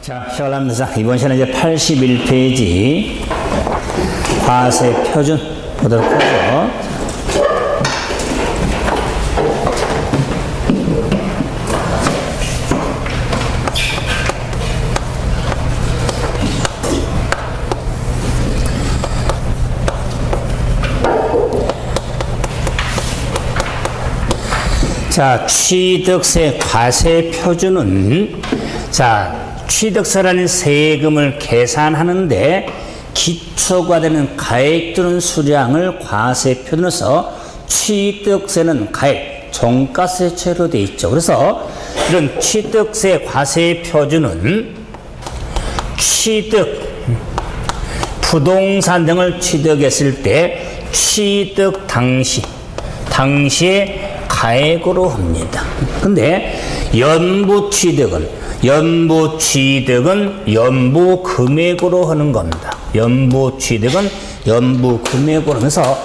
자, 시작합니다. 자, 이번 시간은 이제 81페이지 과세 표준 보도록 하죠. 자, 취득세 과세 표준은 취득세라는 세금을 계산하는데 기초가 되는 가액 또는 수량을 과세 표준으로서 취득세는 가액, 종가세처로 되어 있죠. 그래서 이런 취득세 과세 표준은 취득, 부동산 등을 취득했을 때 취득 당시에 가액으로 합니다. 근데 연부 취득은 연부 금액으로 하는 겁니다. 연부 취득은 연부 금액으로 하면서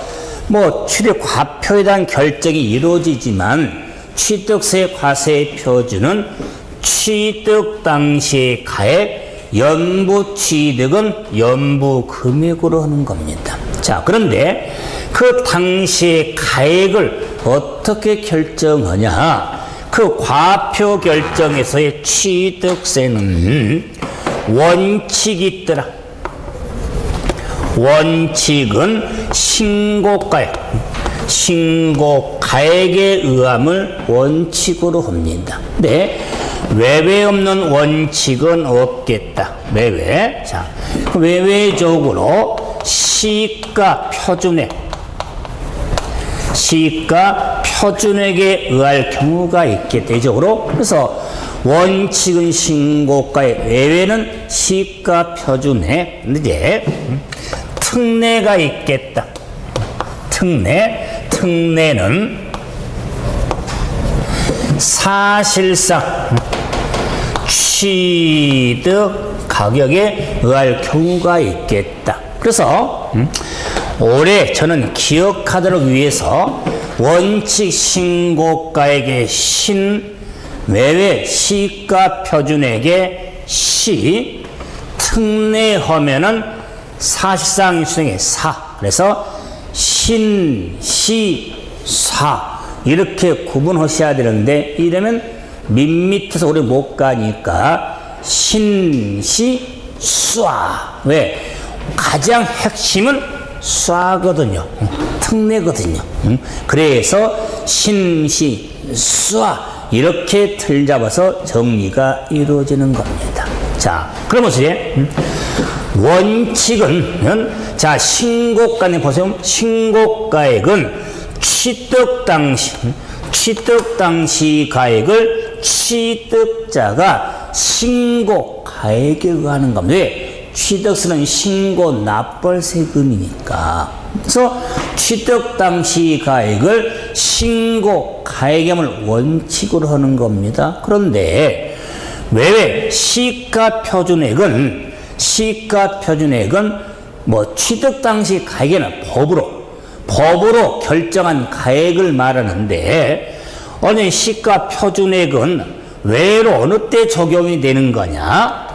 취득 과표에 대한 결정이 이루어지지만 취득세 과세 표준은 취득 당시의 가액, 연부 취득은 연부 금액으로 하는 겁니다. 자, 그런데 그 당시의 가액을 어떻게 결정하냐? 그 과표 결정에서의 취득세는 원칙이 있더라. 원칙은 신고가액에 의함을 원칙으로 합니다. 근데 외외 없는 원칙은 없겠다. 외외. 자, 외외적으로 시가 표준액에 의할 경우가 있게 되죠. 그래서 원칙은 신고가액, 외외는 시가 표준액. 이제 특례가 있겠다. 특례는 사실상 취득 가격에 의할 경우가 있겠다. 그래서 올해 저는 기억하도록 위해서 원칙 신고가액의 외외 시가 표준액의 특례하면은 사실상 수행의 그래서 이렇게 구분하셔야 되는데 이러면 밋밋해서 오래 못 가니까 왜? 가장 핵심은 쏴거든요. 특례거든요. 그래서 이렇게 틀 잡아서 정리가 이루어지는 겁니다. 자, 그러면서 이제 원칙은 신고가액 보세요. 신고가액은 취득 당시 가액을 취득자가 신고가액에 의하는 겁니다. 왜? 취득세는 신고 납벌 세금이니까. 그래서 취득 당시 가액을 신고 가액임을 원칙으로 하는 겁니다. 그런데 외외 시가 표준액은 취득 당시 가액에는 법으로 결정한 가액을 말하는데 어느 시가 표준액은 외로 어느 때 적용이 되는 거냐?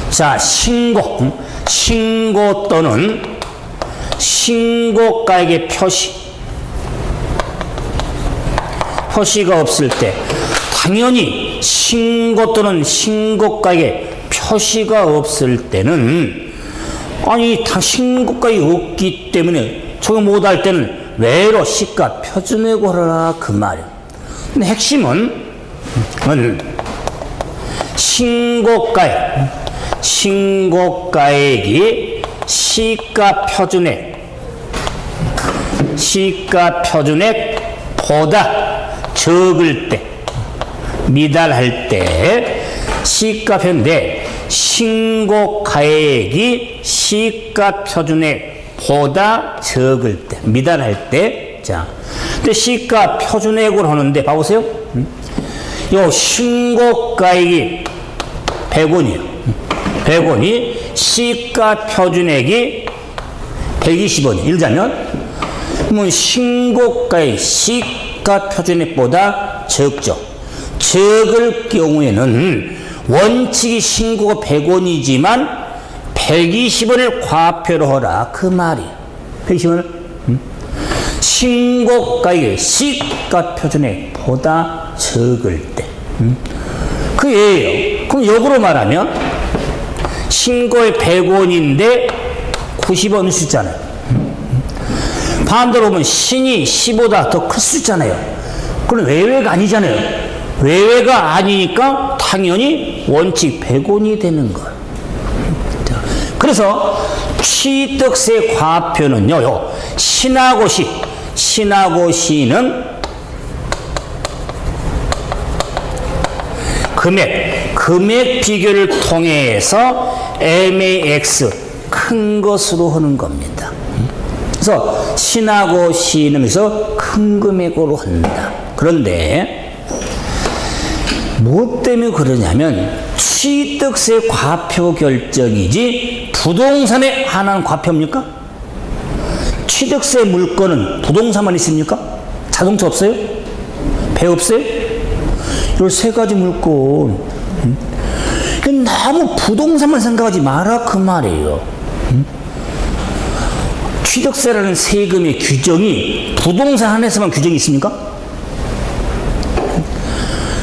자, 신고 또는 신고가액의 표시가 없을 때 당연히 신고 또는 신고가액의 표시가 없을 때는 신고가액이 없기 때문에 적용 못할 때는 외로 시가 표준액으로 하라 그 말이에요. 근데 핵심은 신고가액이 시가 표준액보다 적을 때, 미달할 때 시가 표준액, 신고가액이 시가 표준액보다 적을 때, 미달할 때. 자, 근데 시가 표준액으로 하는데 봐보세요. 요 신고가액이 100원이에요. 100원이 시가 표준액이 120원이 일자면 신고가액 시가 표준액보다 적죠. 적을 경우에는 원칙이 신고가 100원이지만 120원을 과표로 하라 그 말이에요. 120원을 신고가액이 시가표준액보다 적을 때 그 예예요. 그럼 역으로 말하면 신고에 100원인데 90원 수잖아요. 반대로 보면 신이 10보다 더 클 수 있잖아요. 그럼 외외가 아니잖아요. 외외가 아니니까 당연히 원칙 100원이 되는 거예요. 그래서 취득세 과표는요, 신하고 시는 금액 비교를 통해서 MAX 큰 것으로 하는 겁니다. 그래서 신하고 시는 그래서 큰 금액으로 한다. 그런데 뭐 때문에 그러냐면 취득세 과표 결정이지 부동산에 한한 과표입니까? 취득세 물건은 부동산만 있습니까? 자동차 없어요? 배 없어요? 이 세 가지 물건 너무 부동산만 생각하지 마라 그 말이에요. 취득세라는 세금의 규정이 부동산 안에서만 규정이 있습니까?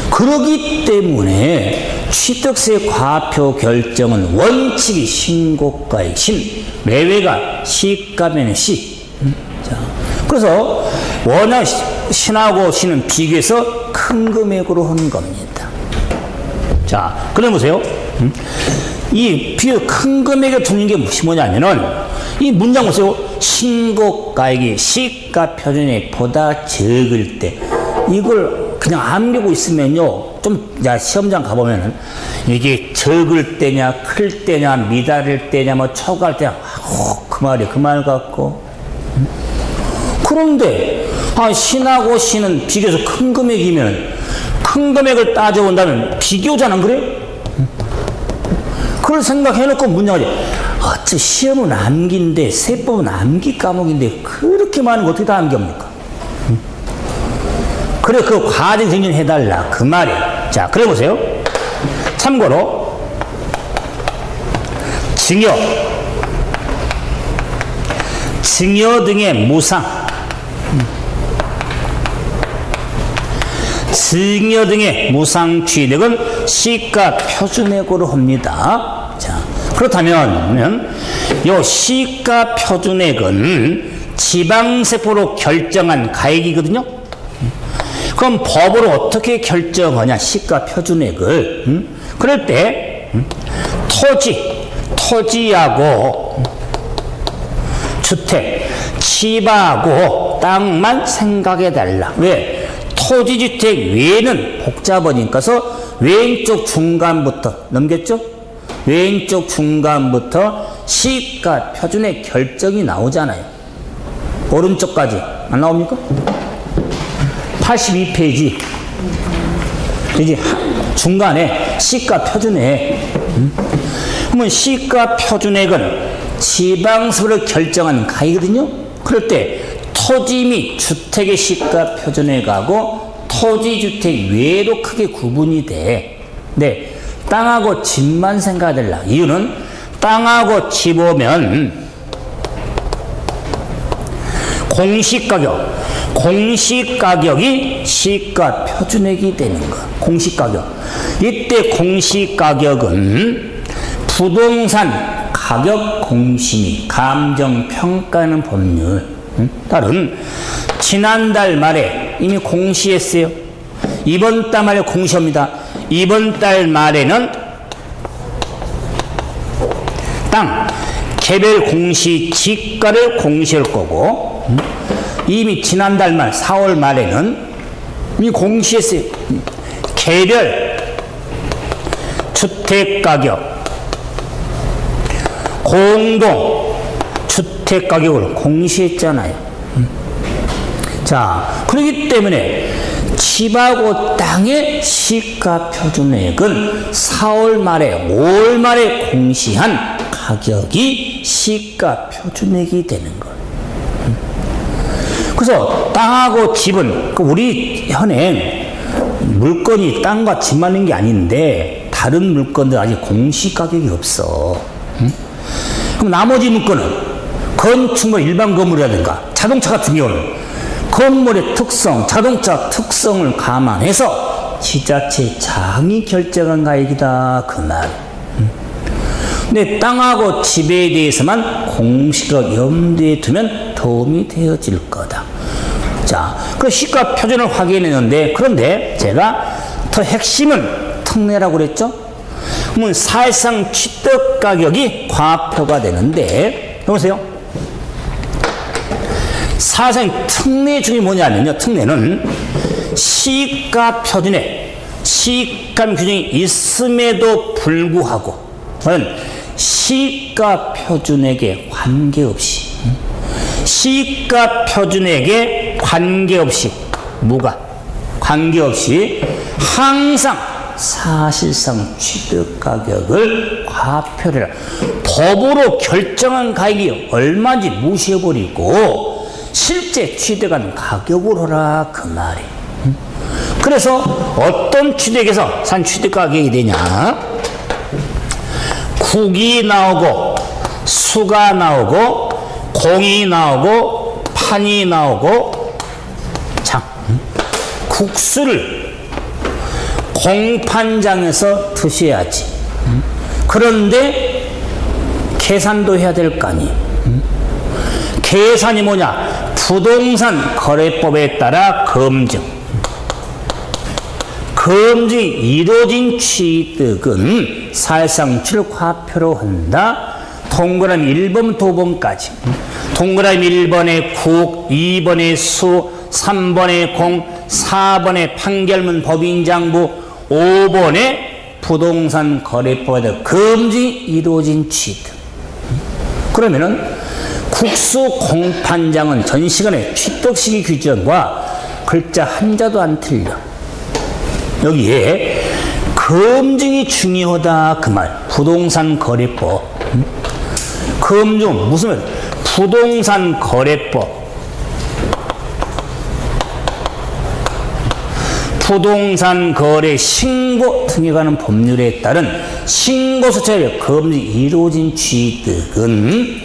그러기 때문에 취득세 과표 결정은 원칙이 신고가액 매외가 시가면 시. 자, 그래서 워낙 신하고 시는 비교해서 큰 금액으로 하는 겁니다. 자, 그래 보세요. 이 비교 큰 금액에 두는 게 뭐냐면은 이 문장 보세요. 신고가액이 시가표준액보다 적을 때 이걸 그냥 안 배우고 있으면요, 좀 시험장 가보면은 이게 적을 때냐, 클 때냐, 미달일 때냐, 뭐 초과할 때냐, 그 말이야, 그 말 같고. 그런데 신하고 시는 비교해서 큰 금액이면 큰 금액을 따져본다면 비교잖아, 그래? 그걸 생각해놓고 문장하지. 어째 시험은 암기인데 세법은 암기 과목인데 그렇게 많은 거 어떻게 다 암기합니까? 그래, 그 과정 정리해달라 그 말이에요. 자, 그래 보세요. 참고로 증여 등의 무상, 증여 등의 무상 취득은 시가 표준액으로 합니다. 자, 그렇다면 요 시가 표준액은 지방세포로 결정한 가액이거든요. 그럼 법으로 어떻게 결정하냐, 시가 표준액을. 그럴 때 토지하고 주택, 집하고 땅만 생각해달라. 왜? 토지, 주택 외에는 복잡하니까서 왼쪽 중간부터 넘겼죠? 왼쪽 중간부터 시가 표준액 결정이 나오잖아요. 오른쪽까지 안 나옵니까? 82페이지 이제 중간에 시가 표준액. 그러면 시가 표준액은 지방세를 결정하는 가액이거든요. 그럴 때 토지 및 주택의 시가 표준액하고 토지, 주택 외에도 크게 구분이 돼. 네, 땅하고 집만 생각해달라. 이유는 땅하고 집 오면 공시가격이 시가 표준액이 되는 거. 공시가격. 이때 공시가격은 부동산 가격 공시, 감정평가하는 법률. 다른 지난달 말에 이미 공시했어요. 이번 달 말에 공시합니다. 이번 달 말에는 땅 개별 공시 지가를 공시할 거고, 이미 지난달 말 4월 말에는 이미 공시했어요. 개별 주택가격, 공동 주택가격을 공시했잖아요. 자, 그렇기 때문에 집하고 땅의 시가표준액은 4월 말에 5월 말에 공시한 가격이 시가표준액이 되는 거예요. 그래서 땅하고 집은 우리 현행 물건이 땅과 집만 있는 게 아닌데 다른 물건들 아직 공시 가격이 없어. 그럼 나머지 물건은 건축물 일반 건물이라든가 자동차 같은 경우는 건물의 특성, 자동차 특성을 감안해서 지자체장이 결정한 가액이다 그 말. 근데 땅하고 집에 대해서만 공시가 염두에 두면 도움이 되어질 거다. 자, 그 시가 표준을 확인했는데, 그런데 제가 더 핵심은 특례라고 그랬죠? 그러면 사실상 취득 가격이 과표가 되는데, 보세요. 사실상 특례 중에 뭐냐면요. 특례는 시가 표준에 시가 규정이 있음에도 불구하고, 시가 표준액에 관계없이, 시가 표준액에 관계없이, 관계없이 항상 사실상 취득 가격을 과표를 법으로 결정한 가격이 얼마인지 무시해버리고 실제 취득한 가격으로 하라 그 말이. 그래서 어떤 취득에서 산 취득 가격이 되냐? 국이 나오고 수가 나오고 공이 나오고 판이 나오고. 자, 국수를 공판장에서 드셔야지. 그런데 계산도 해야 될 거 아니에요. 계산이 뭐냐? 부동산 거래법에 따라 검증. 검증이 이루어진 취득은 사실상 과표로 한다. 동그라미 1번, 2번까지. 동그라미 1번에 국, 2번에 수, 3번에 공, 4번에 판결문 법인장부, 5번에 부동산 거래법에 따라 검증이 이루어진 취득. 그러면은 국수 공판장은 전 시간에 취득 시기 규정과 글자 한자도 안 틀려. 여기에 검증이 중요하다 그 말. 부동산 거래법. 검증 무슨 말? 부동산 거래법. 부동산 거래 신고 등에 관한 법률에 따른 신고서체의 검증이 이루어진 취득은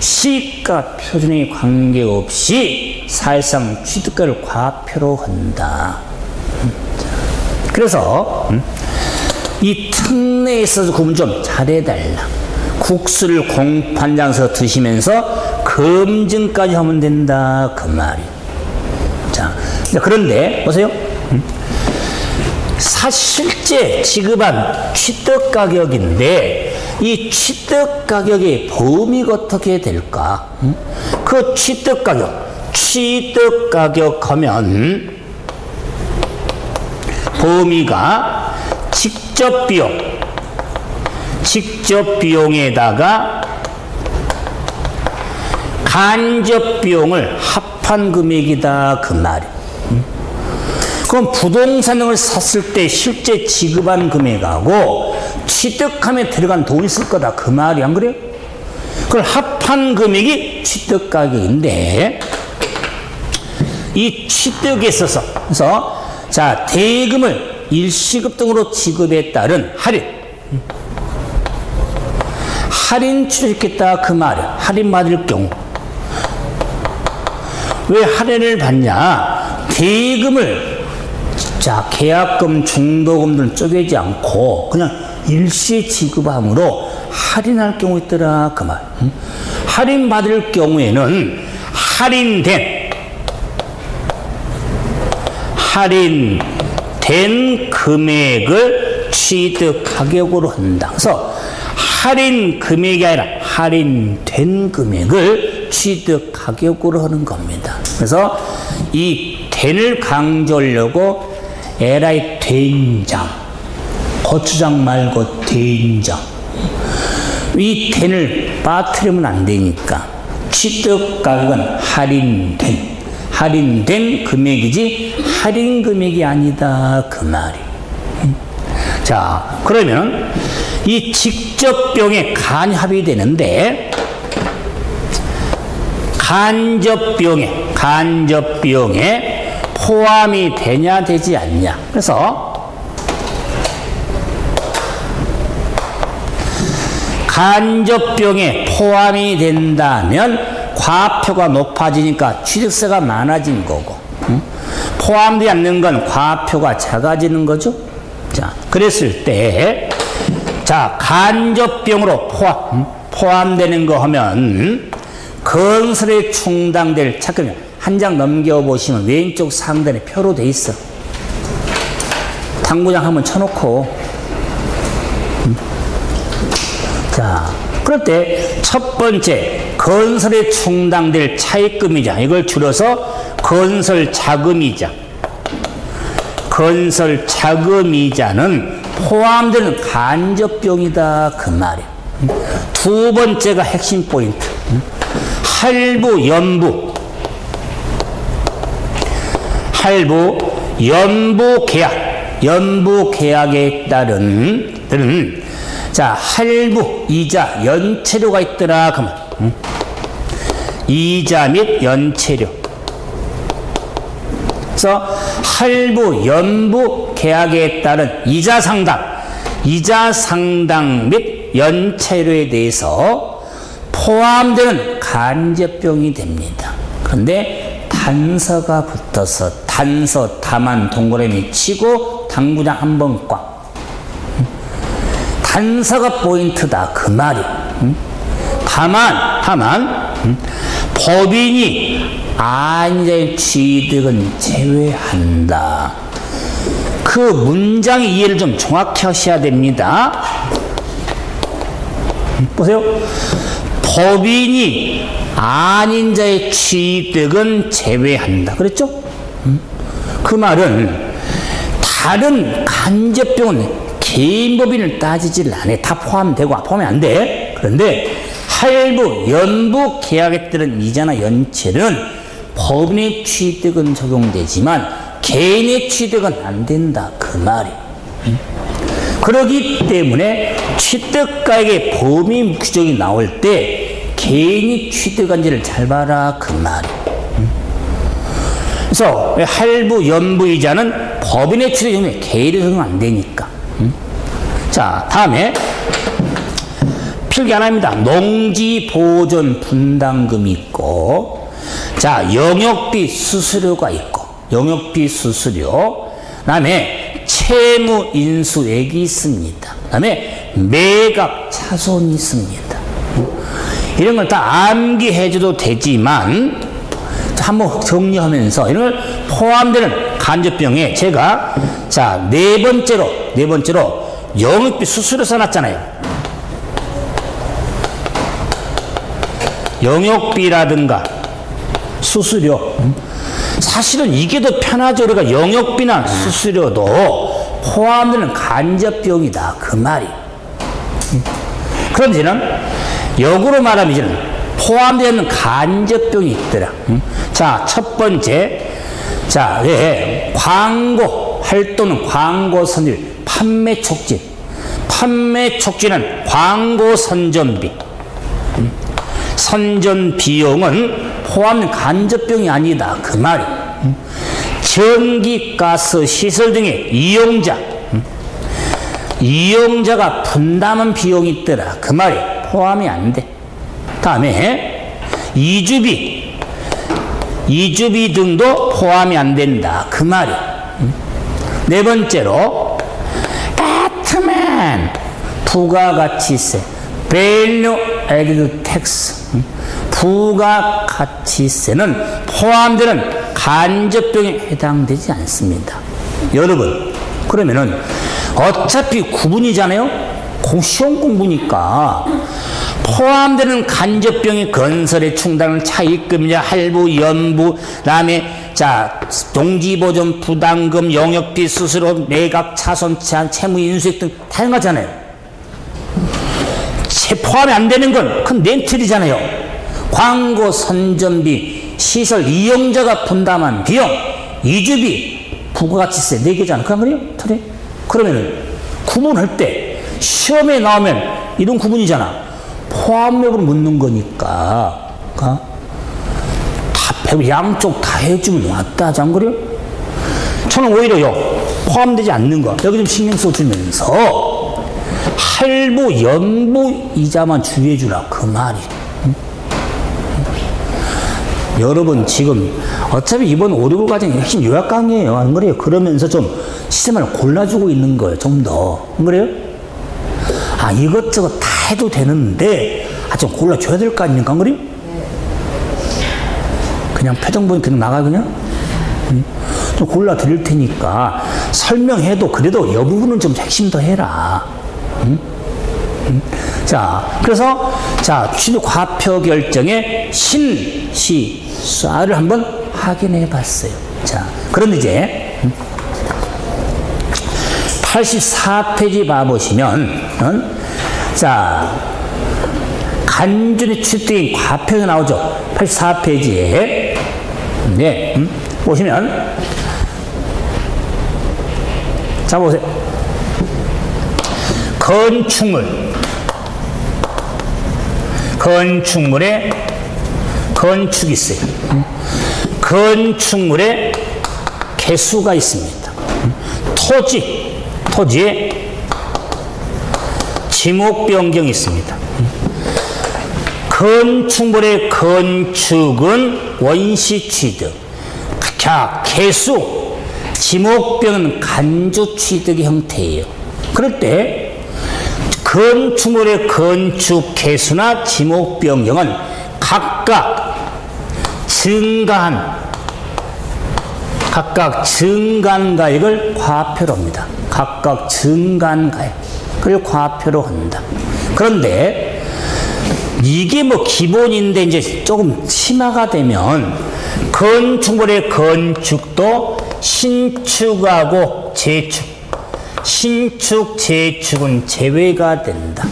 시가 표준에 관계없이 사실상 취득가를 과표로 한다. 그래서 이 특례에 있어서 구분 좀 잘해달라. 국수를 공판장에서 드시면서 검증까지 하면 된다 그 말이. 자, 그런데 보세요. 실제 지급한 취득 가격인데 이 취득 가격의 범위가 어떻게 될까? 그 취득 가격 하면 범위가 직접 비용에다가 간접 비용을 합한 금액이다 그 말이. 그럼 부동산을 샀을 때 실제 지급한 금액하고 취득함에 들어간 돈이 있을 거다 그 말이 안 그래요? 그걸 합한 금액이 취득 가격인데 이 취득에 있어서 그래서 자 대금을 일시급 등으로 지급에 따른 할인 취득했다 그 말이야. 할인 받을 경우 왜 할인을 받냐? 대금을 자 계약금, 중도금 등 쪼개지 않고 그냥 일시에 지급함으로 할인할 경우 있더라 그 말. 할인 받을 경우에는 할인된 금액을 취득 가격으로 한다. 그래서 할인 금액이 아니라 할인된 금액을 취득 가격으로 하는 겁니다. 그래서 이 된을 강조하려고 에라이 된장, 고추장 말고 된장. 이 된을 빠뜨리면 안 되니까 취득 가격은 할인된 금액이지 할인 금액이 아니다 그 말이. 자, 그러면 이 직접 비용에 간합이 되는데 간접 비용에 포함이 되냐 되지 않냐. 그래서 간접비용에 포함이 된다면 과표가 높아지니까 취득세가 많아진 거고, 포함되지 않는 건 과표가 작아지는 거죠. 자, 그랬을 때, 자, 간접비용으로 포함되는 거 하면 건설에 충당될 잠깐 한 장 넘겨보시면 왼쪽 상단에 표로 돼 있어. 당구장 한번 쳐놓고. 자, 그럴 때 첫 번째 건설에 충당될 차입금이자, 이걸 줄여서 건설 자금이자. 건설 자금이자는 포함되는 간접비용이다 그 말이야. 두 번째가 핵심 포인트. 할부 연부 계약에 따른 자, 할부, 이자, 연체료가 있더라 그러면 이자 및 연체료. 그래서 할부, 연부 계약에 따른 이자 상당 및 연체료에 대해서 포함되는 간접비용이 됩니다. 그런데 단서가 붙어서 단서, 다만, 동그라미 치고 당구장 한 번 꽉. 단서가 포인트다 그 말이. 다만 법인이 아인자의 취득은 제외한다. 그 문장의 이해를 좀 정확히 하셔야 됩니다. 보세요. 법인이 아닌 자의 취득은 제외한다. 그랬죠? 그 말은 다른 간접비용은 개인법인을 따지질 않아. 다 포함되고 포함이 안 돼. 그런데 할부, 연부 계약에 따른 이자나 연체는 법인의 취득은 적용되지만 개인의 취득은 안 된다 그 말이. 그렇기 때문에 취득가액의 범위 규정이 나올 때 개인이 취득한지를 잘 봐라 그 말이. 그래서 할부, 연부 이자는 법인의 취득이 개인의 적용 안 되니까. 자, 다음에 필기 하나입니다. 농지 보존 분담금이 있고, 자, 영역비 수수료가 있고, 영역비 수수료, 그다음에 채무 인수액이 있습니다. 그다음에 매각 차손이 있습니다. 이런 걸 다 암기해줘도 되지만 한번 정리하면서 이런 걸 포함되는 간접비용에 제가 자, 네 번째로 영역비 수수료 써놨잖아요. 영역비라든가 수수료. 사실은 이게 더 편하죠. 우리가 영역비나 수수료도 포함되는 간접비용이다 그 말이. 그럼 이제는 역으로 말하면 이제는 포함되는 간접비용이 있더라. 자, 첫 번째, 자, 광고 활동은 광고 선율, 판매 촉진. 판매 촉진은 광고 선전비. 선전 비용은 포함된 간접비용이 아니다 그 말이. 전기, 가스, 시설 등의 이용자가 분담한 비용이 있더라 그 말이. 포함이 안 돼. 다음에 이주비 등도 포함이 안 된다 그 말이. 네 번째로 같으면 부가가치세, Value Added Tax, 부가가치세는 포함되는 간접비용에 해당되지 않습니다. 여러분, 그러면은 어차피 구분이잖아요. 시험 공부니까 포함되는 간접비용이 건설에 충당하는 차입금이자 할부, 연부, 그다음에 자, 농지보존 부담금, 영역비 수수료, 매각, 차손, 제한, 채무 인수액 등 다양하잖아요. 포함이 안 되는 건 그건 렌트리잖아요. 광고, 선전비, 시설 이용자가 분담한 비용, 이주비, 부가가치세 4개잖아. 그런 거예요? 그래? 그러면은 구분할 때 시험에 나오면 이런 구분이잖아. 포함 여부를 묻는 거니까 다 양쪽 다 해주면 왔다 하지 안 그래요? 저는 오히려요 포함되지 않는 거 여기 좀 신경 써주면서 할부, 연부 이자만 주의해 주라 그 말이. 여러분 지금 어차피 이번 5, 6월 과정이 핵심 요약 강의예요. 안 그래요? 그러면서 좀 시스템을 골라주고 있는 거예요. 좀 더. 안 그래요? 아, 이것저것 다 해도 되는데 좀 골라줘야 될 거 아닙니까? 안 그래요? 그냥 표정 보니 그냥 나가 그냥? 좀 골라 드릴 테니까 설명해도 그래도 이 부분은 좀 핵심 더 해라. 자, 그래서 자, 취득 과표 결정의 신, 시, 쏴를 한번 확인해 봤어요. 자, 그럼 이제 84페이지 봐보시면 자, 간준이 취득인 과표가 나오죠. 84페이지에 네, 보시면 자, 보세요. 건축물에 건축이 있어요. 건축물에 개수가 있습니다. 토지에 지목 변경이 있습니다. 건축물의 건축은 원시 취득. 자, 개수, 지목병은 간주 취득의 형태예요. 그럴 때 건축물의 건축 개수나 지목 변경은 각각 증가한 가액을 과표로 합니다. 각각 증가한 가액. 그걸 과표로 한다. 그런데 이게 뭐 기본인데 이제 조금 심화가 되면 건축물의 건축도 신축하고 재축, 신축, 재축은 제외가 된다.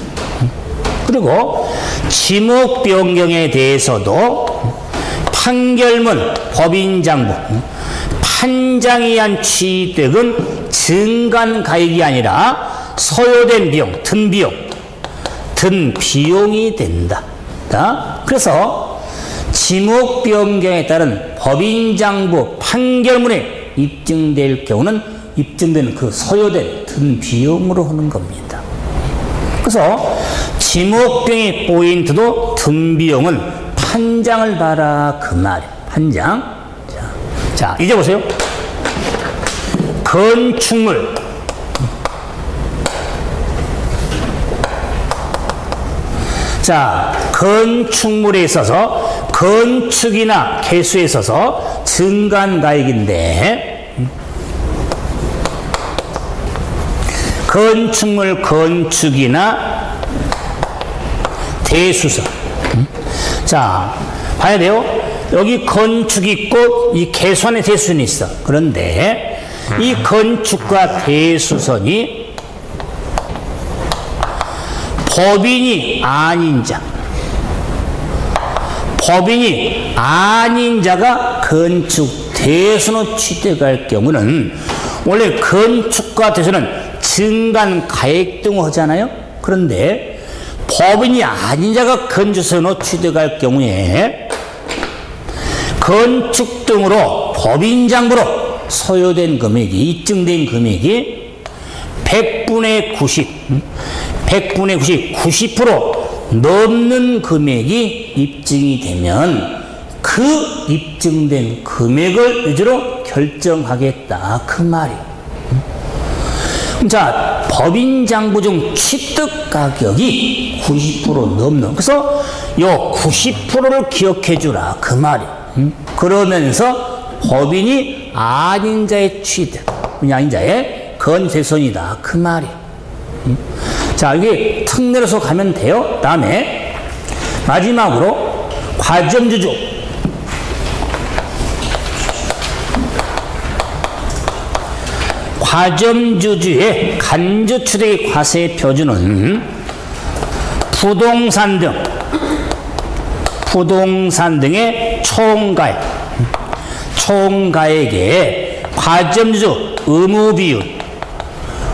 그리고 지목 변경에 대해서도 판결문, 법인장부, 판장에 의한 취득은 증가한 가액이 아니라 소요된 비용, 든 비용이 된다. 그래서 지목 변경에 따른 법인장부 판결문에 입증될 경우는 입증되는 그 소요된 든 비용으로 하는 겁니다. 그래서 지목병의 포인트도 든 비용은 판장을 봐라 그 말이에요. 판장. 자, 이제 보세요. 건축물. 자, 건축물에 있어서 건축이나 개수에 있어서 증가한 가액인데 건축물 건축이나 대수선. 자, 봐야 돼요. 여기 건축이 있고 이 개수안에 대수선이 있어. 그런데 이 건축과 대수선이 법인이 아닌 자가 건축 대수선으로 취득할 경우는 원래 건축과 대수는 증가한 가액 등을 하잖아요. 그런데 법인이 아닌 자가 건축선으로 취득할 경우에 건축 등으로 법인장부로 소요된 금액이, 입증된 금액이 100분의 90% 넘는 금액이 입증이 되면 그 입증된 금액을 위주로 결정하겠다 그 말이에요. 자, 법인장부 중 취득 가격이 90% 넘는, 그래서 요 90%를 기억해 주라 그 말이에요. 그러면서 법인이 아닌 자의 취득, 아닌 자의 건재선이다 그 말이에요. 자, 여기 턱 내려서 가면 돼요. 다음에 마지막으로 과점주주. 과점주주의 간주취득의 과세 표준은 부동산 등의 총가액의 과점주주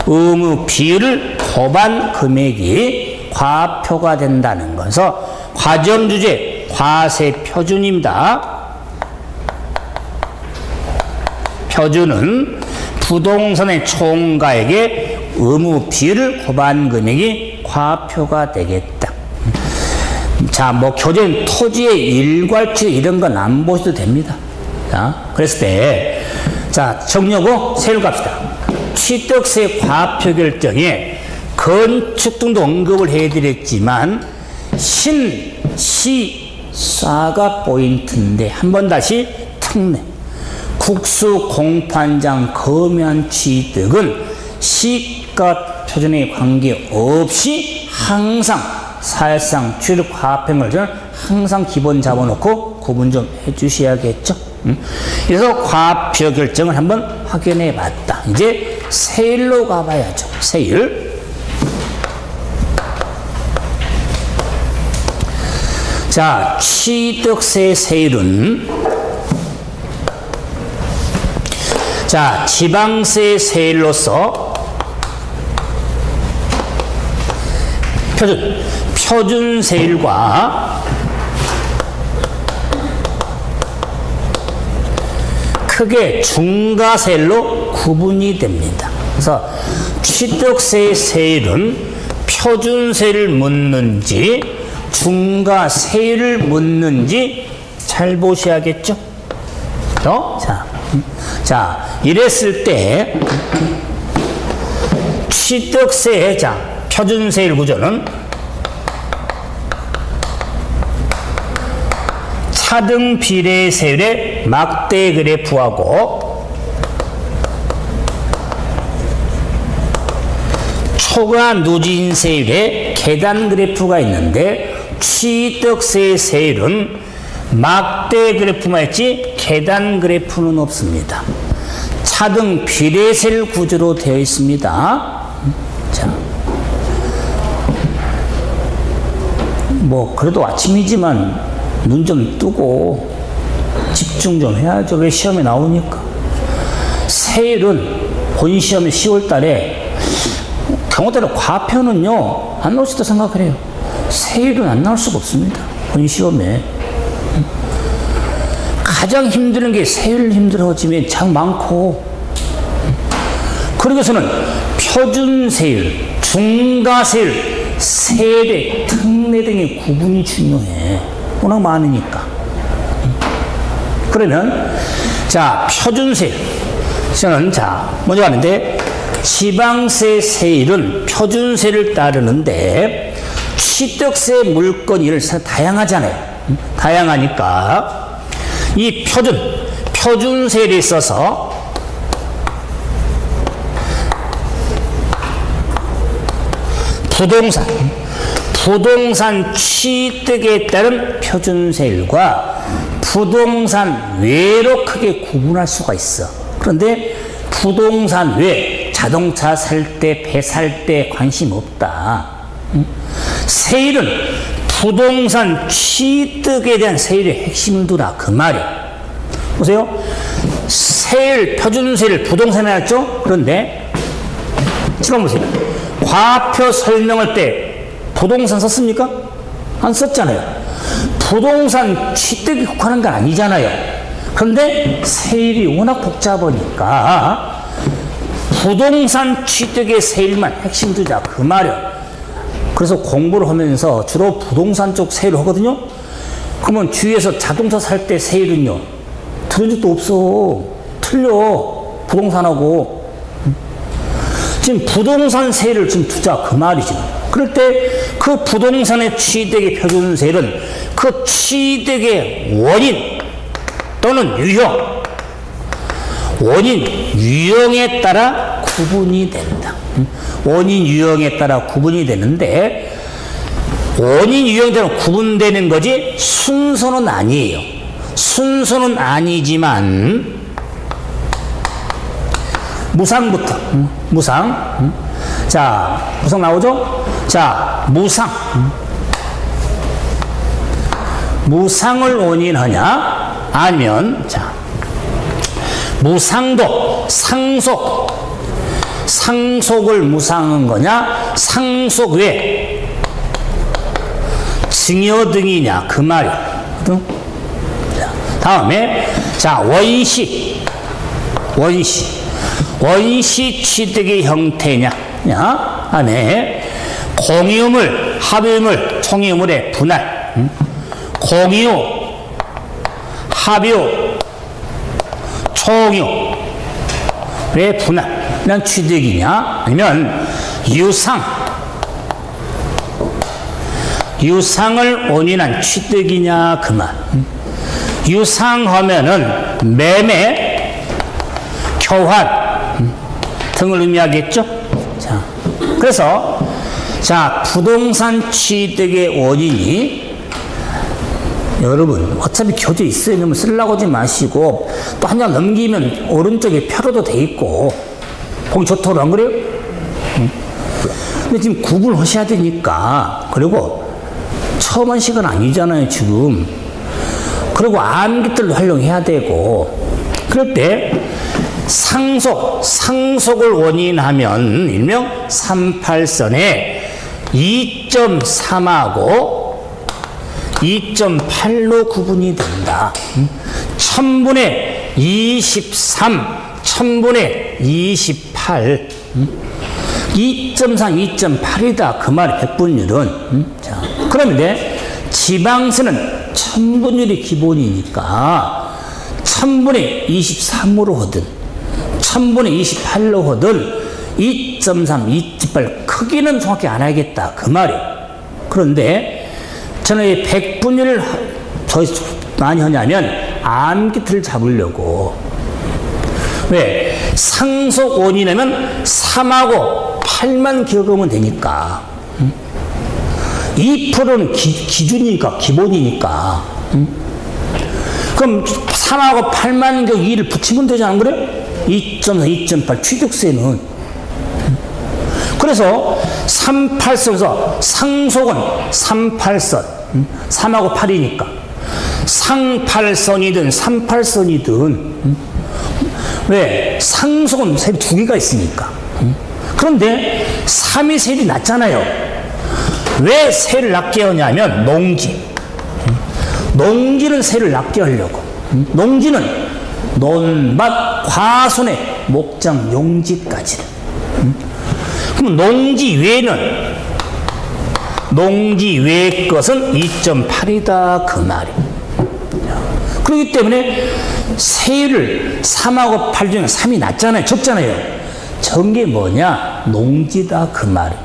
의무 비율을 곱한 금액이 과표가 된다는 것에서 과점주주의 과세 표준입니다. 표준은 부동산의 총가액의 의무 비율을 곱한 금액이 과표가 되겠다. 자, 뭐 교재는 토지의 일괄취득 이런 건 안 보셔도 됩니다. 자, 그랬을 때, 자, 정리하고 세율 갑시다. 취득세 과표 결정에 건축 등도 언급을 해드렸지만 신, 시, 사가 포인트인데 한 번 다시 특례. 국수, 공판장, 검연 취득은 시가 표준에 관계없이 항상 사실상 취득 과표를 저는 항상 기본 잡아놓고 구분 좀 해주셔야겠죠. 그래서 과표 결정을 한번 확인해 봤다. 이제 세율로 가봐야죠. 세율. 자, 취득세 세율은 자, 지방세 세율로서 표준 세율과 크게 중과세율로 구분이 됩니다. 그래서 취득세 세율은 표준세를 묻는지 중과세율을 묻는지 잘 보셔야겠죠? 자, 이랬을 때 취득세, 자, 표준세율 구조는 차등 비례 세율의 막대 그래프하고 초과 누진 세율의 계단 그래프가 있는데 취득세 세율은 막대 그래프만 있지 계단 그래프는 없습니다. 차등 비례 세율 구조로 되어 있습니다. 자, 뭐 그래도 아침이지만 눈 좀 뜨고 집중 좀 해야죠. 왜 시험에 나오니까. 세율은 본 시험에 10월 달에 경우 따라 과표는요 안 나올 수도 생각을 해요. 세율은 안 나올 수가 없습니다. 본 시험에. 가장 힘드는 게 세율 힘들어지면 참 많고, 그러기 위해서는 표준세율, 중과세율, 세대, 특례 등의 구분이 중요해. 워낙 많으니까. 그러면 자, 표준세율 저는 자 먼저 가는데 지방세 세율은 표준세를 따르는데 취득세 물건이 다양하잖아요. 다양하니까 이 표준세율에 있어서 부동산 취득에 따른 표준세율과 부동산 외로 크게 구분할 수가 있어. 그런데 부동산 외, 자동차 살 때, 배 살 때 관심 없다. 세율은 부동산 취득에 대한 세율의 핵심을 두라. 그 말이야. 보세요. 세율, 표준세율, 부동산에 했죠? 그런데, 지금 보세요. 과표 설명할 때 부동산 썼습니까? 안 썼잖아요. 부동산 취득에 국한한 건 아니잖아요. 그런데 세율이 워낙 복잡하니까 부동산 취득의 세율만 핵심 두자. 그 말이야. 그래서 공부를 하면서 주로 부동산 쪽 세율을 하거든요. 그러면 주위에서 자동차 살 때 세율은요, 들은 적도 없어. 틀려. 부동산하고. 지금 부동산 세율을 좀 두자. 그 말이지. 그럴 때 그 부동산의 취득의 표준세율은 그 취득의 원인 또는 원인, 유형에 따라 구분이 된다. 원인, 유형에 따라 구분이 되는데 원인, 유형에 따라 구분되는 거지 순서는 아니에요. 순서는 아니지만 무상부터. 무상. 자, 무상 나오죠? 자, 무상을 원인하냐? 아니면, 자, 무상도 상속을 무상한 거냐? 상속 외 증여 등이냐? 그 말이야. 자, 다음에, 자, 원시 취득의 형태냐? 다음에 공이음을, 합이음을 총이음을의 분할. 공이음, 합이음, 총이음. 왜 분할? 난 취득이냐? 아니면 유상을 원인한 취득이냐? 그 말. 유상하면은 매매, 교환 등을 의미하겠죠? 자, 그래서 부동산 취득의 원인이 여러분 어차피 교재 있어요. 그러면 쓰려고 하지 마시고 또 한 장 넘기면 오른쪽에 표로도 돼 있고 보기 좋도록 안 그래요? 근데 지금 구분하셔야 되니까. 그리고 처음 한 시간 아니잖아요 지금. 그리고 암기들도 활용해야 되고. 그럴 때 상속을 원인하면 일명 38선에 2.3하고 2.8로 구분이 된다. 1000분의 23, 1000분의 28, 2.3, 2.8이다. 그 말이 백분율은. 자, 그러면 지방세는 1000분율이 기본이니까 1000분의 23으로 하든 1000분의 28로 하든 2.3, 2.8 크기는 정확히 안 알겠다. 그 말이에요. 그런데 저는 이 백분율을 더 많이 하냐면 암기틀을 잡으려고. 왜? 상속 원인하면 3하고 8만 기억하면 되니까. 2%는 기준이니까, 기본이니까. 그럼 3하고 8만 격 2를 붙이면 되지 않은 그래? 2.4, 2.8 취득세는. 그래서 38선에서 상속은 38선, 3하고 8이니까. 상팔선이든 38선이든. 왜? 상속은 세율이 두 개가 있으니까. 그런데 3이 세율이 낮잖아요. 왜 세율을 낮게 하냐면 농지는 세율을 낮게 하려고. 농지는 논밭, 과손의 목장, 용지까지는. 그럼 농지 외의 것은 2.8이다 그 말이에요. 그렇기 때문에 세율을 3하고 8 중에 3이 낮잖아요. 적잖아요. 적은 게 뭐냐? 농지다 그 말이에요.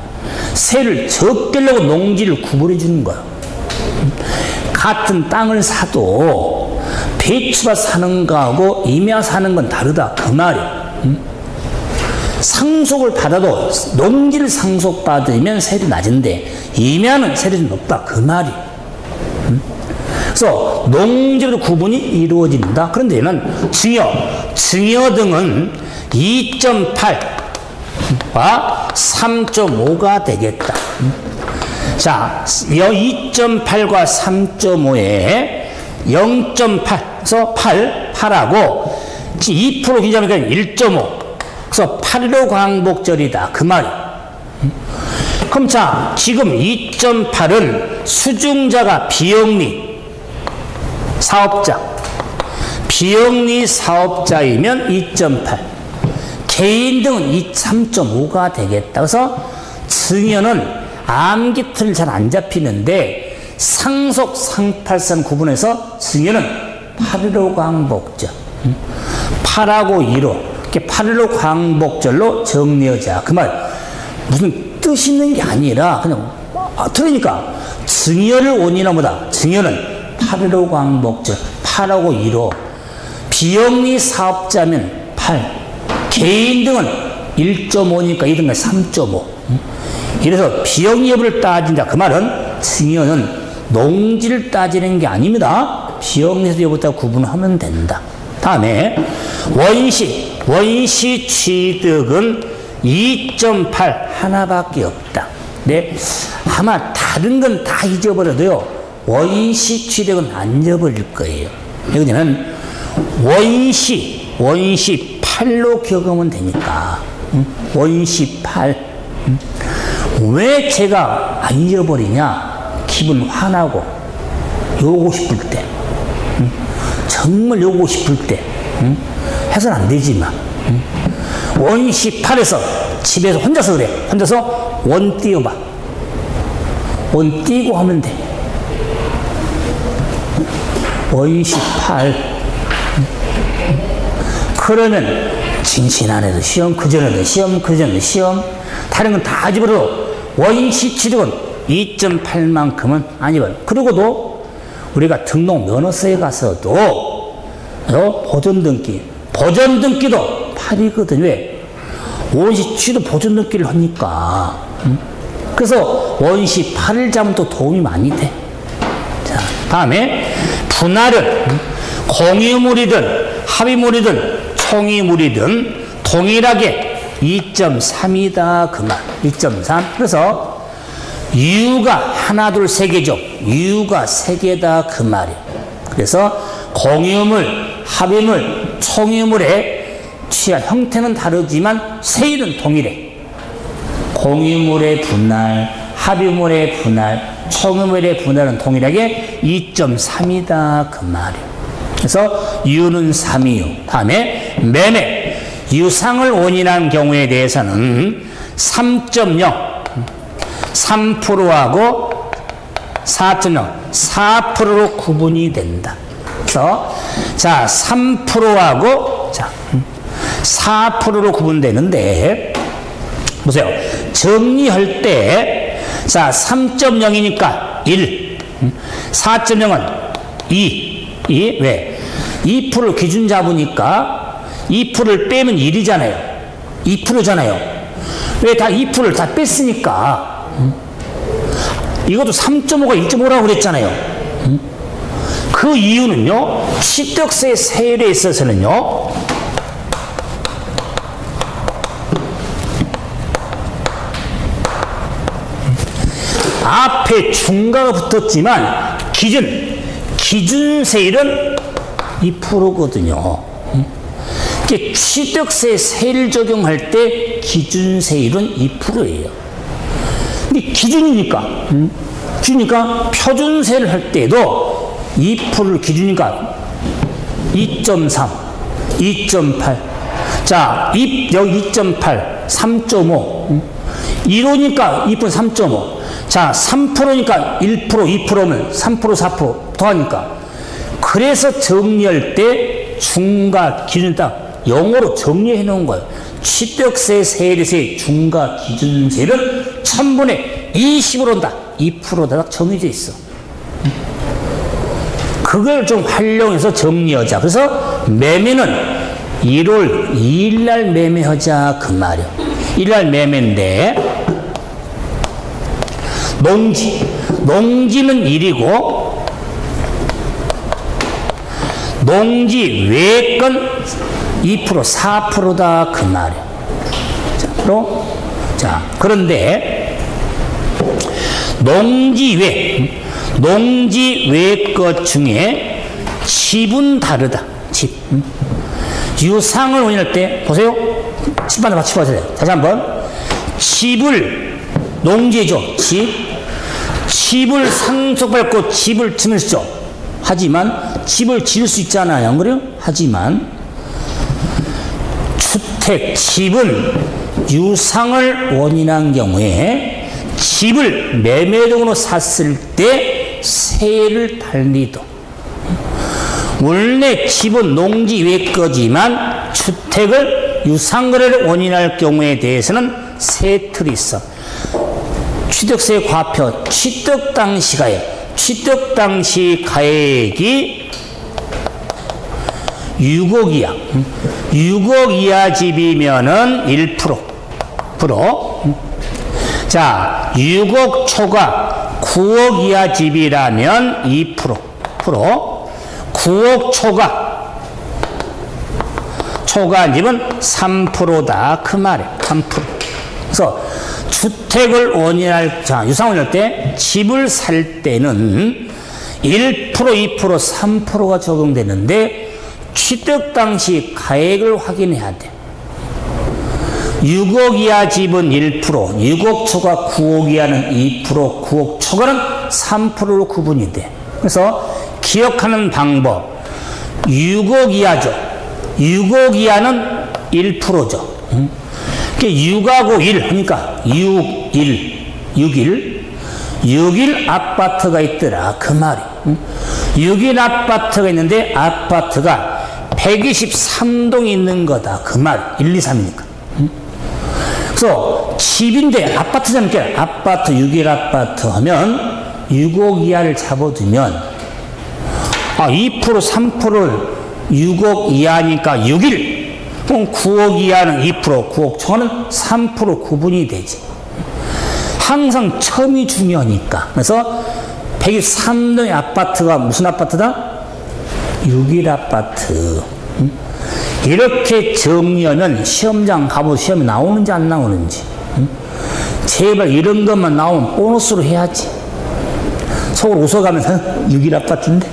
세율을 적게 하려고 농지를 구분해 주는 거야. 같은 땅을 사도 배추밭 사는 거하고 임야 사는 건 다르다 그 말이에요. 상속을 받아도 농지를 상속받으면 세율이 낮은데 임야는 세율이 높다 그 말이에요. 그래서 농지로 구분이 이루어진다. 그런데 얘는 증여 등은 2.8와 3.5가 되겠다. 자, 2.8과 3.5에 0.8, 그래서 8하고 2% 기점이니까 1.5. 그래서 8로 광복절이다. 그 말이. 그럼 자, 지금 2.8은 수중자가 비영리 사업자. 비영리 사업자이면 2.8. 개인 등은 3.5가 되겠다. 그래서 증여는 암기틀이 잘 안 잡히는데 상속, 상팔선 구분해서 증여는 8.15 광복절. 8하고 2로 이렇게 8.15 광복절로 정리하자. 그 말 무슨 뜻 있는 게 아니라 그냥 들으니까 증여를 원인하보다 증여는 8.15 광복절 8하고 2로 비영리 사업자면 8 개인 등은 1.5니까 이 등은 3.5 이래서 비영리 여부를 따진다. 그 말은 증여는 농지를 따지는 게 아닙니다. 비영리에서 여부터 구분하면 된다. 다음에 원시 취득은 2.8 하나밖에 없다. 네, 아마 다른 건 다 잊어버려도요 원시 취득은 안 잊어버릴 거예요. 왜냐면 원시 8로 기억하면 되니까. 원시 8. 왜 제가 안 잊어버리냐? 기분 화나고 요고 싶을 때, 정말 요고 싶을 때 해서는 안 되지만 원시 8에서 집에서 혼자서 그래. 혼자서 원 띄워봐. 원 띄고 하면 돼. 원시 8. 그러면 진신안에도 시험, 그전에도 시험, 그전에도 시험, 다른 건 다 집어도 원시 취득은 2.8만큼은 아니거든. 그리고도 우리가 등록 면허서에 가서도 보존등기도 8이거든. 왜? 원시 취득 보존등기를 하니까. 그래서 원시 8을 잡으면 또 도움이 많이 돼. 자, 다음에 분할은 공유물이든 합의물이든 총의물이든 동일하게 2.3이다 그 말. 2.3. 그래서 유가 하나 둘 세 개죠. 유가 세 개다 그 말이에요. 그래서 공유물, 합의물, 총의물의 취한 형태는 다르지만 세일은 동일해. 공유물의 분할, 합의물의 분할, 총의물의 분할은 동일하게 2.3이다 그 말이에요. 그래서 유는 3이요. 다음에 매매, 유상을 원인한 경우에 대해서는 3.0, 3%하고 4.0, 4%로 구분이 된다. 그래서 자 3%하고 자 4%로 구분되는데 보세요. 정리할 때 자 3.0이니까 1, 4.0은 2, 왜? 2%를 기준 잡으니까 2%를 빼면 1이잖아요. 2%잖아요. 왜 다 2%를 다 뺐으니까. 이것도 3.5가 1.5라고 그랬잖아요. 그 이유는요, 취득세 세율에 있어서는요, 앞에 중과가 붙었지만 기준 세율은 2%거든요. 취득세 세율 적용할 때 기준 세율은 2%예요. 근데 기준이니까 표준세를 할 때도 2%를 기준이니까 2.3, 2.8. 자, 여기 2.8, 3.5. 1호니까 2% 3.5. 자, 3%니까 1%, 2%면 3%, 4% 더하니까. 그래서 정리할 때 중과 기준 딱 0으로 정리해 놓은 거예요. 취득세 세율에서의 중과 기준세율은 1000분의 20으로 온다. 2%다 정해져 있어. 그걸 좀 활용해서 정리하자. 그래서 매매는 1월 2일 날 매매하자 그 말이야. 1일 날 매매인데 농지는 1이고 농지 외 건 2%, 4%다 그 말이야. 자, 그런데 농지 외 것 중에 집은 다르다. 집. 유상을 원인할 때 보세요. 집만 같이 보세요. 다시 한번. 집을 농지죠. 집을 상속받고 집을 지을 수 있죠. 하지만 집을 지을 수 있잖아요. 안 그래요? 하지만 집은 유상을 원인한 경우에 집을 매매등으로 샀을 때 세를 달리도 원래 집은 농지 외 거지만 주택을 유상거래를 원인할 경우에 대해서는 세 틀이 있어. 취득세 과표 취득 당시 가액. 취득 당시 가액이 6억 이하. 6억 이하 집이면은 1%. 자, 6억 초과 9억 이하 집이라면 2%. 9억 초과 집은 3%다. 그 말이에요. 3%. 그래서 주택을 원인할, 자, 유상을 원인할 때 집을 살 때는 1%, 2%, 3%가 적용되는데 취득 당시 가액을 확인해야 돼. 6억 이하 집은 1%, 6억 초과 9억 이하는 2%, 9억 초과는 3%로 구분이 돼. 그래서 기억하는 방법. 6억 이하죠. 6억 이하는 1%죠. 6하고 1 하니까 6일 아파트가 있더라. 그 말이. 6일 아파트가 있는데 아파트가 123동이 있는 거다. 그 말. 1, 2, 3이니까. 그래서 집인데 아파트잖아. 그러니까 아파트 6일 아파트 하면 6억 이하를 잡아두면 2% 3%를 6억 이하니까 6일. 그럼 9억 이하는 2%, 9억 초과는 3% 구분이 되지. 항상 처음이 중요하니까. 그래서 123동의 아파트가 무슨 아파트다? 6일 아파트. 이렇게 정리하면 시험장 가보고 시험이 나오는지 안 나오는지. 제발 이런 것만 나오면 보너스로 해야지. 속으로 웃어가면서 6일 아파트인데.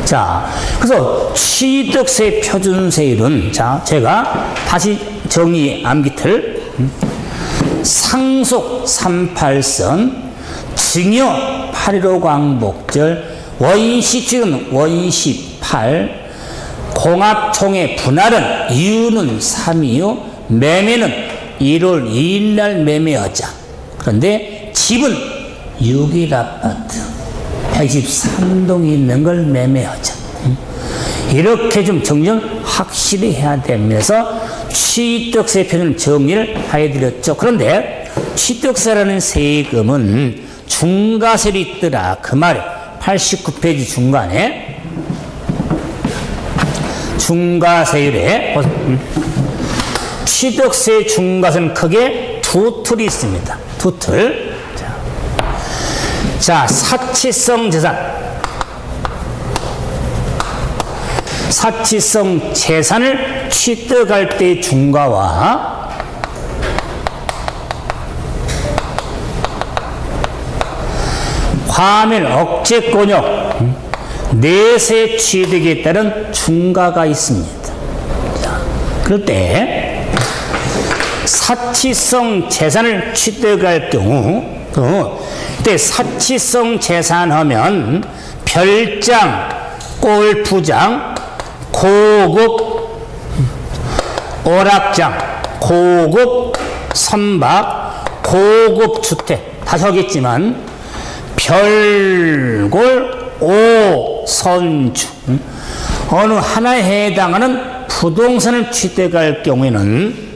자, 그래서 취득세 표준세율은, 자, 제가 다시 정리 암기틀. 상속 38선, 증여 8.15 광복절, 원시취득은 원시 8, 공합총회 분할은 이유는 3이요, 매매는 1월 2일 날 매매하자. 그런데 집은 6일 아파트 123동이 있는 걸 매매하자. 이렇게 좀 정리를 확실히 해야 되면서 취득세 표준 정리를 해드렸죠. 그런데 취득세라는 세금은 중과세율이 있더라. 그 말에 89페이지 중간에 중과세율에 취득세 중과세는 크게 두 틀이 있습니다. 두 틀. 자, 사치성 재산. 사치성 재산을 취득할 때의 중과와 과밀 억제권역 내세 취득에 따른 중과가 있습니다. 자, 그럴 때 사치성 재산을 취득할 경우 그때 사치성 재산 하면 별장, 골프장, 고급 오락장, 고급 선박, 고급 주택 다시 하겠지만 별골 오선주 어느 하나에 해당하는 부동산을 취득할 경우에는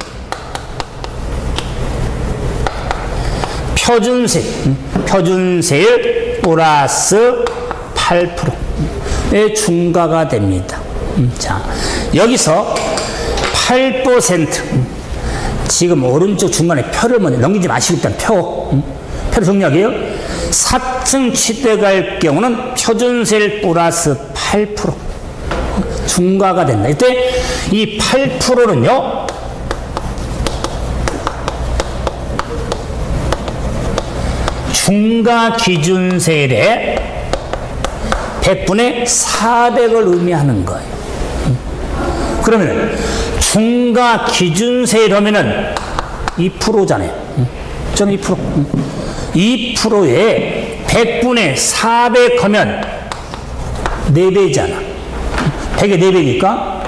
표준세율 플러스 8%의 중과가 됩니다. 자, 여기서 8% 지금 오른쪽 중간에 표를 먼저 넘기지 마시고 일단 표를 정리하게요. 4층 취득할 경우는 표준세율 플러스 8% 중과가 된다. 이때 이 8%는요 중과 기준세율의 100분의 400을 의미하는 거예요. 그러면 중과 기준세율 하면은 2%잖아요. 2%. 2%에 100분의 400 하면 4배잖아. 100의 4배니까.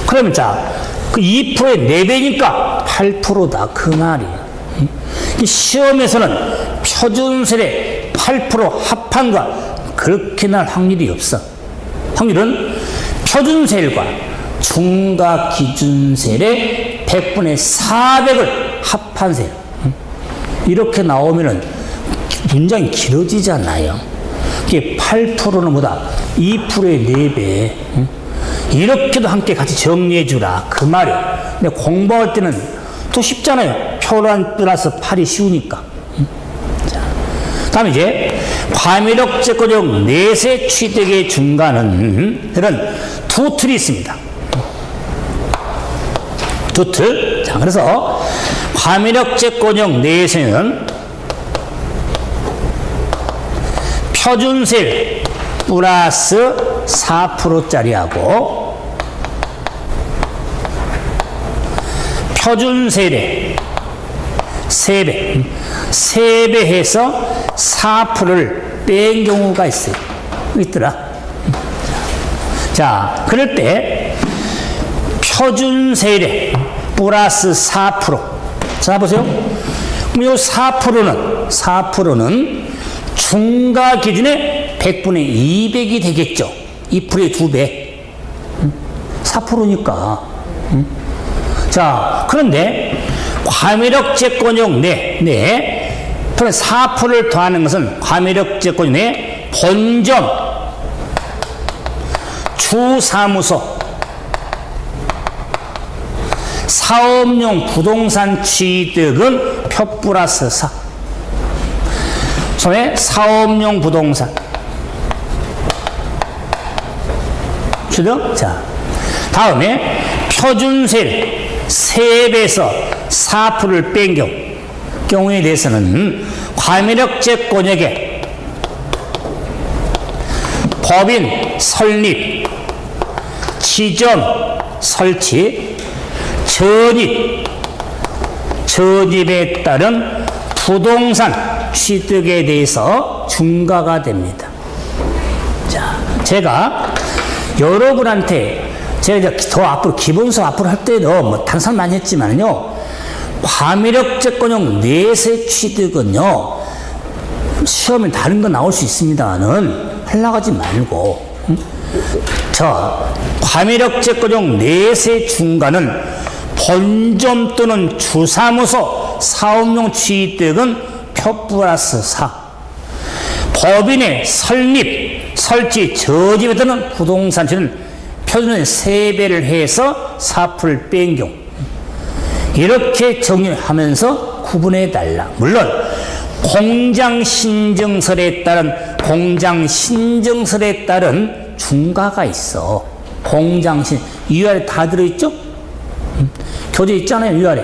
그러면 자, 그 2%의 4배니까 8%다. 그 말이에요. 시험에서는 표준세율의 8% 합한과 그렇게 날 확률이 없어. 확률은 표준세율과 중과 기준세율의 100분의 400을 합한 세율. 이렇게 나오면은 문장이 길어지잖아요. 이게 8%는 뭐다? 2%의 4배. 이렇게도 함께 같이 정리해 주라. 그 말이야. 근데 공부할 때는 또 쉽잖아요. 표란 플러스 8이 쉬우니까. 자, 다음 이제 과밀억제권역 내세 취득의 중과는 이런 두 틀이 있습니다. 두 틀. 자, 그래서 과밀억제권역 내세는 표준세율 플러스 4%짜리하고 표준세율의 3배, 3배 해서 4%를 뺀 경우가 있어요. 있더라. 자, 그럴 때 표준세율의 플러스 4%. 자, 보세요. 그럼 이 4%는 중과 기준의 100분의 200이 되겠죠. 2%의 2배. 4%니까. 자, 그런데 과매력제권형 플러스 4%를 더하는 것은 과매력제권형 내 본점, 주사무소, 사업용 부동산 취득은 표 플러스 4. 처음에 사업용 부동산. 취득? 자, 다음에 표준세를 3배에서 4%를 뺀 경우에 대해서는 과매력제권액의 법인 설립, 지점 설치, 전입에 따른 부동산 취득에 대해서 중과가 됩니다. 자, 제가 여러분한테 제가 이제 더 앞으로 기본수업 앞으로 할 때도 뭐 단상 많이 했지만요, 과매력제권형 넷의 취득은요 시험에 다른 거 나올 수 있습니다는 하려고 하지 말고, 과매력제권형 넷의 중과는 본점 또는 주사무소 사업용 취득은 표 플러스 4. 법인의 설립, 설치, 저집에 따른 부동산 취득은 표준의 3배를 해서 4%를 뺀 경우. 이렇게 정의하면서 구분해 달라. 물론 공장 신증설에 따른 중과가 있어. 위아래 다 들어있죠? 교재 있잖아요, 위아래.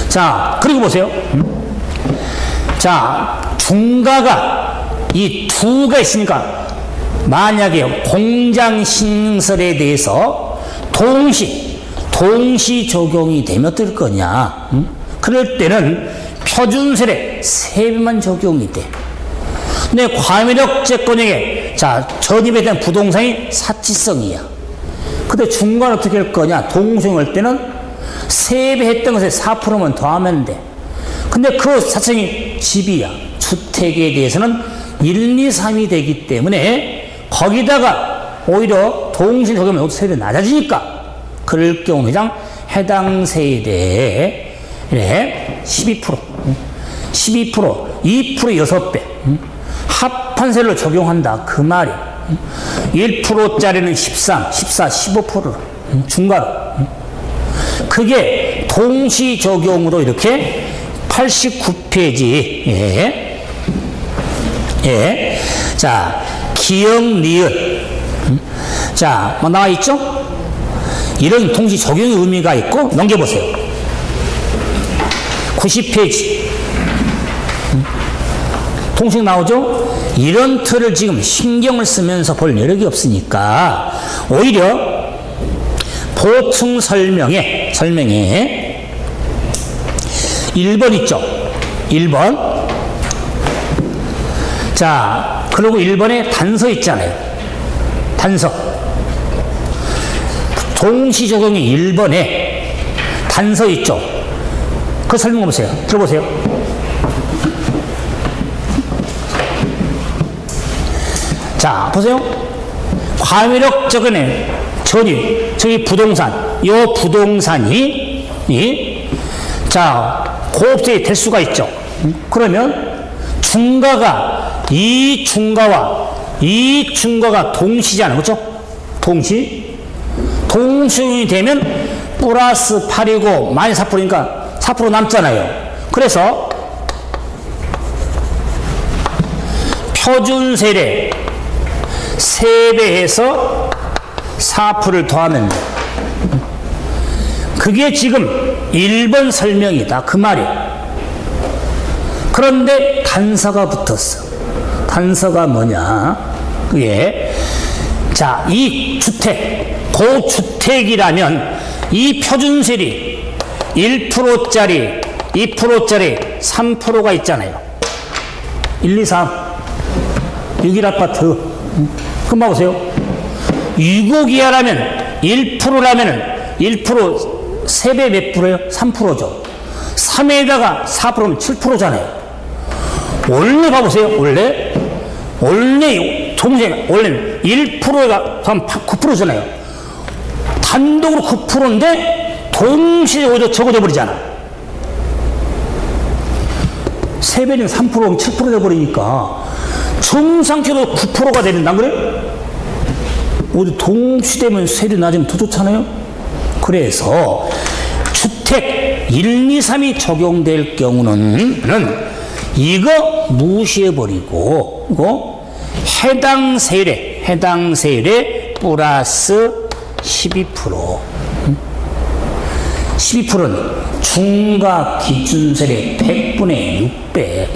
자, 그리고 보세요. 자, 중과가 이 2가 있으니까 만약에 공장 신증설에 대해서 동시 적용이 되면 어떨 거냐? 그럴 때는 표준세례 3배만 적용이 돼. 근데 과매력제권액에 전입에 대한 부동산이 사치성이야. 근데 중과는 어떻게 할 거냐? 동시행할 때는 3배 했던 것에 4%만 더하면 돼. 근데 그 사치성이 집이야. 주택에 대해서는 1, 2, 3이 되기 때문에 거기다가 오히려 동시 적용하면 세율이 낮아지니까 그럴 경우 해당 세율에 12%, 2% 6배 합판세율로 적용한다 그 말이야. 1%짜리는 13, 14, 15%로 중과로. 그게 동시 적용으로 이렇게 89페이지 자, 기억, 니은. 자, 뭐 나와 있죠? 이런 동시 적용의 의미가 있고, 넘겨보세요. 90페이지. 동식 나오죠? 이런 틀을 지금 신경을 쓰면서 볼 여력이 없으니까, 오히려 보충 설명에 1번 있죠? 1번. 자, 그리고 1번에 단서 있잖아요. 단서. 동시 적용의 1번에 단서 있죠. 그거 설명해 보세요. 들어보세요. 자, 보세요. 과매력 적용의 저기 부동산, 요 부동산이 고업세이 될 수가 있죠. 그러면 중과가 이 중과가 동시잖아요. 그렇죠? 동시용이 되면 플러스 8이고 마이너스 4%니까 4% 남잖아요. 그래서 표준세례 3배해서 4%를 더하면 돼. 그게 지금 1번 설명이다 그 말이야. 그런데 단서가 붙었어. 단서가 뭐냐? 그게 이 주택, 고주택이라면 이 표준세율이 1%짜리, 2%짜리, 3%가 있잖아요. 1, 2, 3. 6일 그럼 봐보세요. 6억 이하라면 1%라면 1% 3배 몇 프로예요? 3%죠. 3에다가 4%면 7%잖아요. 원래 봐보세요. 원래 동생 원래는 1%가 9%잖아요. 단독으로 9%인데 동시에 오히려 적어져 버리잖아. 3배는 3%면 7% 돼버리니까 정상적으로 9%가 되는다, 안 그래? 오히려 동시되면 세율이 낮으면 더 좋잖아요. 그래서 주택 1, 2, 3이 적용될 경우는 이거 무시해버리고 이거 해당 세율에 플러스 12%. 12%는 중과 기준세율의 100분의 600.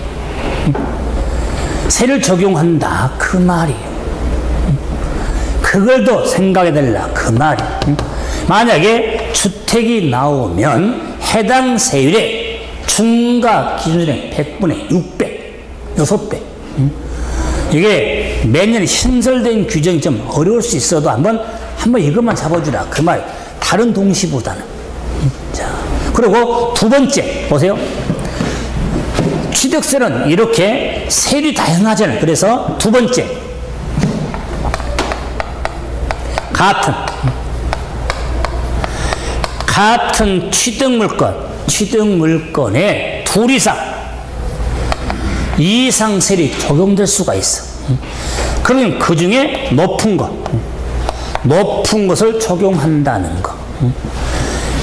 세를 적용한다 그 말이에요. 그걸 더 생각해달라 그 말이에요. 만약에 주택이 나오면 해당 세율의 중과 기준의 100분의 600, 6배. 이게 매년 신설된 규정이 좀 어려울 수 있어도 한번 이것만 잡아주라 그 말. 다른 동시보다는. 자, 그리고 두 번째 보세요. 취득세는 이렇게 세율이 다양하잖아요. 그래서 두 번째 같은 취득물건에 둘 이상 세율이 적용될 수가 있어. 그러면 그 중에 높은 것을 적용한다는 거.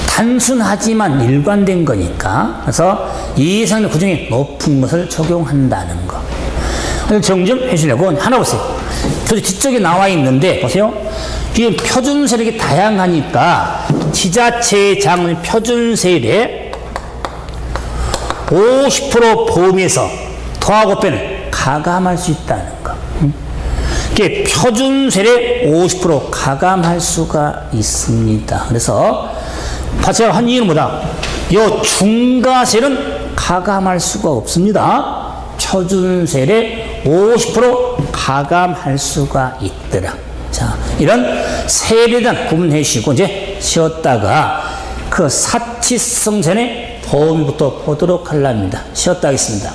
단순하지만 일관된 거니까. 그래서 이 이상의 그 중에 높은 것을 적용한다는 거. 정리 좀 해주려고 하나 보세요. 저 뒤쪽에 나와 있는데 보세요. 이게 표준세율이 다양하니까 지자체의 장은 표준세율에 50% 범위에서 더하고 빼는 가감할 수 있다는 거. 이게 표준세율에 50% 가감할 수가 있습니다. 그래서 제가 한 이유는 뭐다? 이 중과세율은 가감할 수가 없습니다. 표준세율에 50% 가감할 수가 있더라. 자, 이런 세율에 대한 구분해 주시고 이제 쉬었다가 그 사치성전의 범위부터 보도록 하랍니다. 쉬었다 하겠습니다.